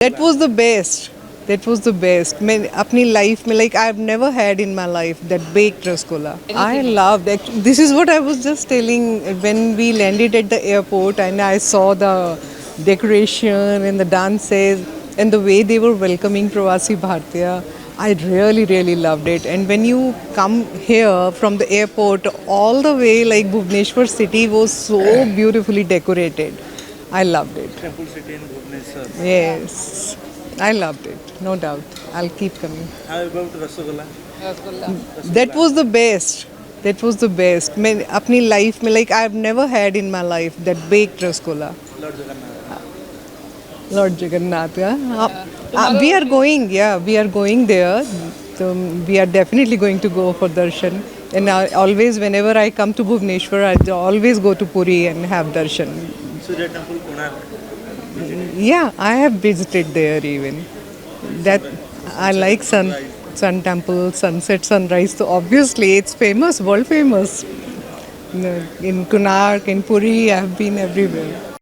That was the best. That was the best. मैं अपनी life में like I've never had in my life that baked rasgulla. I loved it. This is what I was just telling when we landed at the airport and I saw the decoration and the dances and the way they were welcoming Pravasi Bhartiya. I really, really loved it. And when you come here from the airport, all the way like Bhubaneswar city was so beautifully decorated. I loved it. Temple city in Bhubaneswar. Yes, I loved it, no doubt. I'll keep coming. How about Rasgulla? That was the best. That was the best. मैं अपनी life में like I've never had in my life that baked rasgulla. Lord Jagannath. Lord Jagannath, yeah. We are going, yeah, we are going there. So we are definitely going to go for darshan. And always, whenever I come to Bhubaneswar, I always go to Puri and have darshan. Surya Temple, Konark. Yeah, I have visited there even. That I like sun temple, sunset, sunrise. So obviously, it's famous, world famous. In Konark, in Puri, I have been everywhere.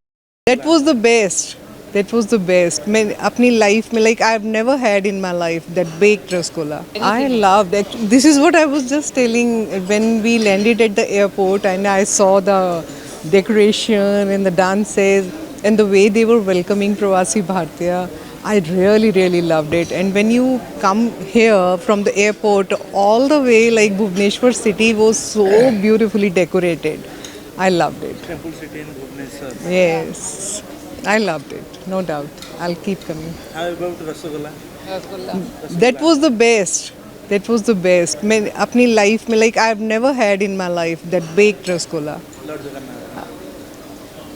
That was the best. That was the best. मैं अपनी life में like I've never had in my life that baked rasgulla. I loved it. This is what I was just telling when we landed at the airport and I saw the decoration and the dances and the way they were welcoming Pravasi Bhartiya. I really, really loved it. And when you come here from the airport, all the way like Bhubaneswar city was so beautifully decorated. I loved it. Temple city in Bhubaneswar. Yes, I loved it, no doubt. I'll keep coming. How about Rasgulla? That was the best. That was the best. मैं अपनी life में like I've never had in my life that baked rasgulla. Lord Jagannath.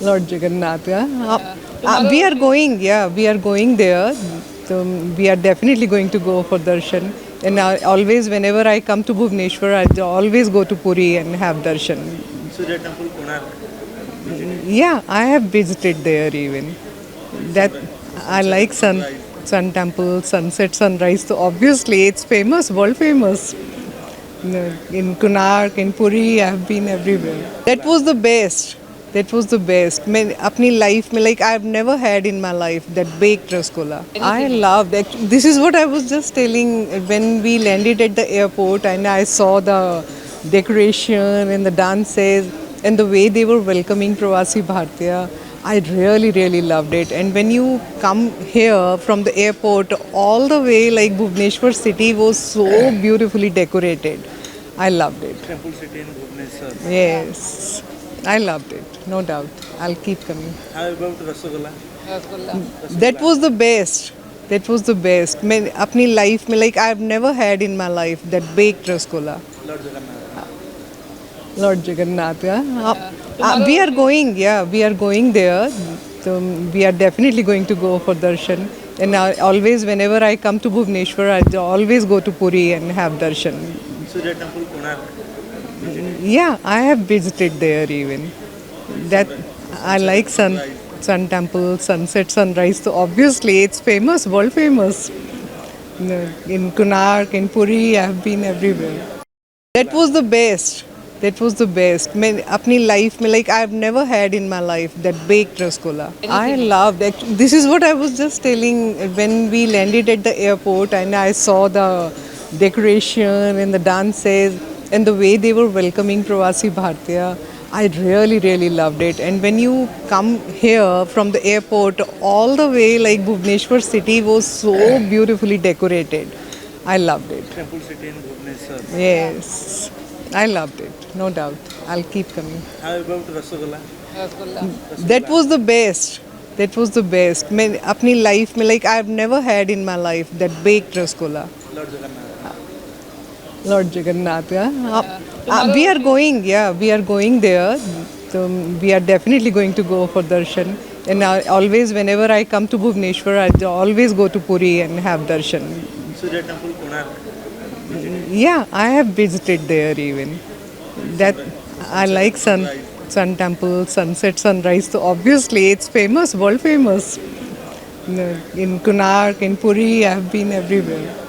Lord Jagannath, yeah. We are going, yeah, we are going there. So we are definitely going to go for darshan. And always, whenever I come to Bhubaneswar, I always go to Puri and have darshan. Surya Temple, Konark. Yeah, I have visited there even. That I like sun temple, sunset, sunrise. So obviously, it's famous, world famous. In Konark, in Puri, I have been everywhere. That was the best. That was the best. मैं अपनी life में like I've never had in my life that baked rasgulla. I loved it. This is what I was just telling when we landed at the airport and I saw the decoration and the dances and the way they were welcoming Pravasi Bhartiya. I really, really loved it. And when you come here from the airport, all the way like Bhubaneswar city was so beautifully decorated. I loved it. Temple city in Bhubaneswar. Yes, I loved it, no doubt. I'll keep coming. How about Rasgulla? That was the best. That was the best. मैं अपनी life में like I've never had in my life that baked rasgulla. Lord Jagannath. Lord Jagannath, yeah. We are going, yeah, we are going there. So we are definitely going to go for darshan. And always, whenever I come to Bhubaneswar, I always go to Puri and have darshan. Surya Temple, Konark. Yeah, I have visited there even. That I like sun temple, sunset, sunrise. So obviously, it's famous, world famous. In Konark, in Puri, I have been everywhere. That was the best. That was the best. मैं अपनी life में like I've never had in my life that baked rasgulla. I loved it. This is what I was just telling when we landed at the airport and I saw the decoration and the dances and the way they were welcoming Pravasi Bhartiya. I really, really loved it. And when you come here from the airport, all the way like Bhubaneswar city was so beautifully decorated. I loved it. Temple city in Bhubaneswar. Yes, I loved it, no doubt. I'll keep coming. How about Rasgulla? That was the best. That was the best. मैं अपनी life में like I've never had in my life that baked rasgulla. Lord Jagannath. Lord Jagannath, yeah. We are going, yeah, we are going there. So we are definitely going to go for darshan. And always, whenever I come to Bhubaneswar, I always go to Puri and have darshan. Surya Temple, Konark. Yeah, I have visited there even. That I like sun temple, sunset, sunrise. So obviously, it's famous, world famous. In Konark, in Puri, I have been everywhere.